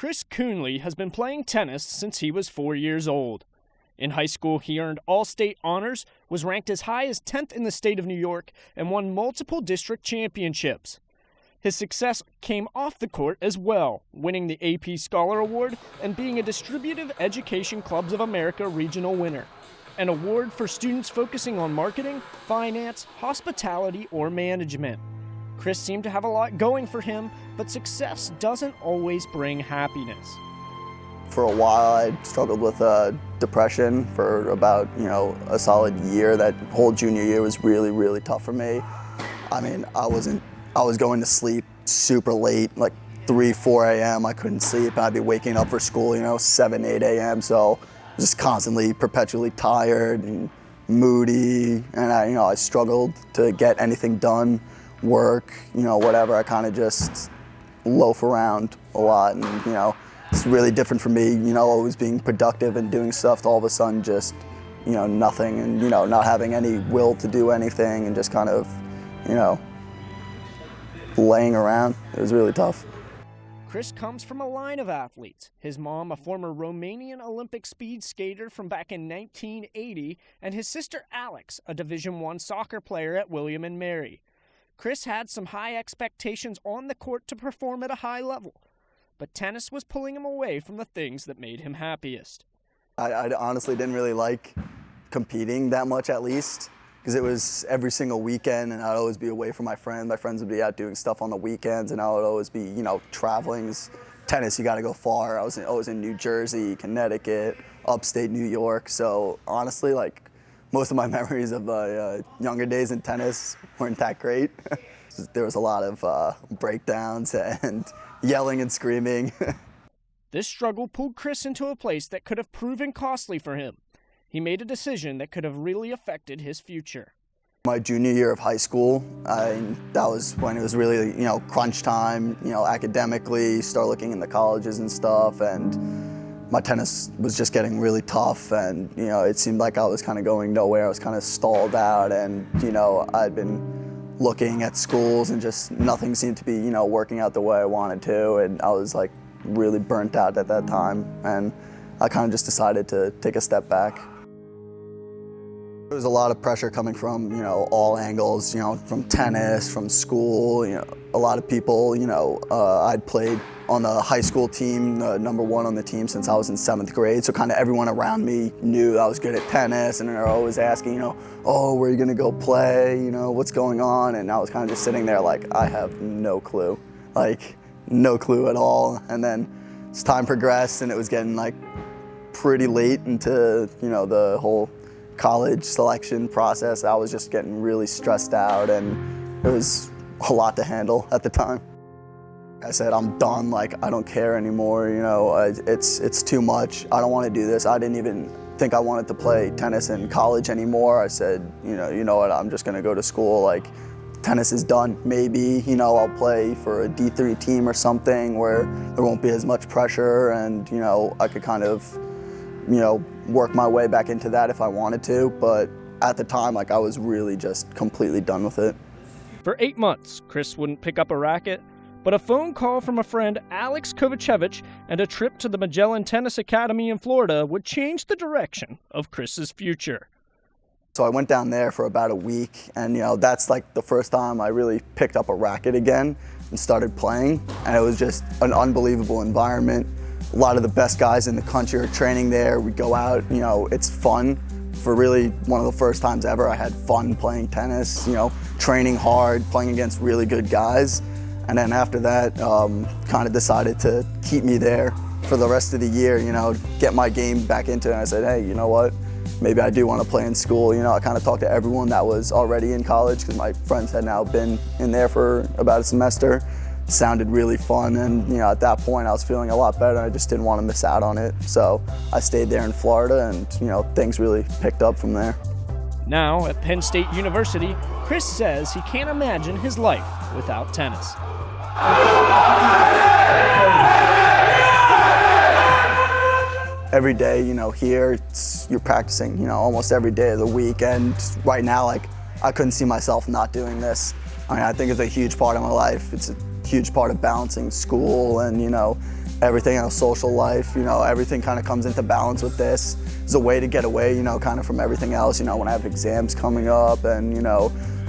Chris Kuhnle has been playing tennis since he was 4 years old. In high school, he earned all-state honors, was ranked as high as 10th in the state of New York, and won multiple district championships. His success came off the court as well, winning the AP Scholar Award and being a Distributive Education Clubs of America regional winner, an award for students focusing on marketing, finance, hospitality, or management. Chris seemed to have a lot going for him, but success doesn't always bring happiness. For a while, I struggled with depression for about, a solid year. That whole junior year was really, really tough for me. I mean, I was going to sleep super late, like 3, 4 a.m. I couldn't sleep. I'd be waking up for school, 7, 8 a.m. So just constantly, perpetually tired and moody. And I struggled to get anything done, work, whatever. I kind of just loaf around a lot, and it's really different for me, always being productive and doing stuff to all of a sudden just, nothing, and, not having any will to do anything, and just kind of, laying around. It was really tough. Chris comes from a line of athletes. His mom, a former Romanian Olympic speed skater from back in 1980, and his sister Alex, a Division I soccer player at William & Mary. Chris had some high expectations on the court to perform at a high level, but tennis was pulling him away from the things that made him happiest. I honestly didn't really like competing that much, at least, because it was every single weekend, and I'd always be away from my friends. My friends would be out doing stuff on the weekends, and I would always be, traveling. Tennis, you got to go far. I was always in New Jersey, Connecticut, upstate New York. So honestly, most of my memories of my younger days in tennis weren't that great. There was a lot of breakdowns and yelling and screaming. This struggle pulled Chris into a place that could have proven costly for him. He made a decision that could have really affected his future. My junior year of high school, that was when it was really, crunch time, academically, start looking into colleges and stuff, and my tennis was just getting really tough, and, it seemed like I was kind of going nowhere. I was kind of stalled out, and, I'd been looking at schools and just nothing seemed to be, working out the way I wanted to, and I was really burnt out at that time, and I kind of just decided to take a step back. There was a lot of pressure coming from, all angles, from tennis, from school, a lot of people, I'd played on the high school team, number 1 on the team since I was in 7th grade, so kind of everyone around me knew I was good at tennis, and they're always asking, oh, where are you gonna go play, what's going on, and I was kind of just sitting there I have no clue, no clue at all. And then as time progressed and it was getting pretty late into, the whole college selection process, I was just getting really stressed out, and it was a lot to handle at the time. I said, I'm done, I don't care anymore, it's too much. I don't want to do this. I didn't even think I wanted to play tennis in college anymore. I said, you know what, I'm just gonna go to school, tennis is done. Maybe, I'll play for a D3 team or something where there won't be as much pressure, and, I could kind of, work my way back into that if I wanted to. But at the time, I was really just completely done with it. For 8 months, Chris wouldn't pick up a racket, but a phone call from a friend, Alex Kovacevic, and a trip to the Magellan Tennis Academy in Florida would change the direction of Chris's future. So I went down there for about a week, and that's the first time I really picked up a racket again and started playing, and it was just an unbelievable environment. A lot of the best guys in the country are training there. We go out, it's fun. For really one of the first times ever, I had fun playing tennis, training hard, playing against really good guys. And then after that, kind of decided to keep me there for the rest of the year, get my game back into it. And I said, hey, you know what? Maybe I do want to play in school. I kind of talked to everyone that was already in college, because my friends had now been in there for about a semester. It sounded really fun, and at that point I was feeling a lot better. I just didn't want to miss out on it. So I stayed there in Florida, and things really picked up from there. Now at Penn State University, Chris says he can't imagine his life without tennis. Every day, here, you're practicing, almost every day of the week. And right now, I couldn't see myself not doing this. I think it's a huge part of my life. It's a huge part of balancing school and, everything else, social life, everything kind of comes into balance with this. It's a way to get away, kind of from everything else, when I have exams coming up and,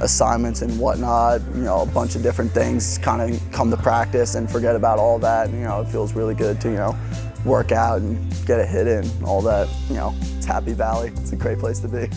assignments and whatnot, a bunch of different things kind of come to practice and forget about all that. It feels really good to, work out and get a hit in, all that, it's Happy Valley. It's a great place to be.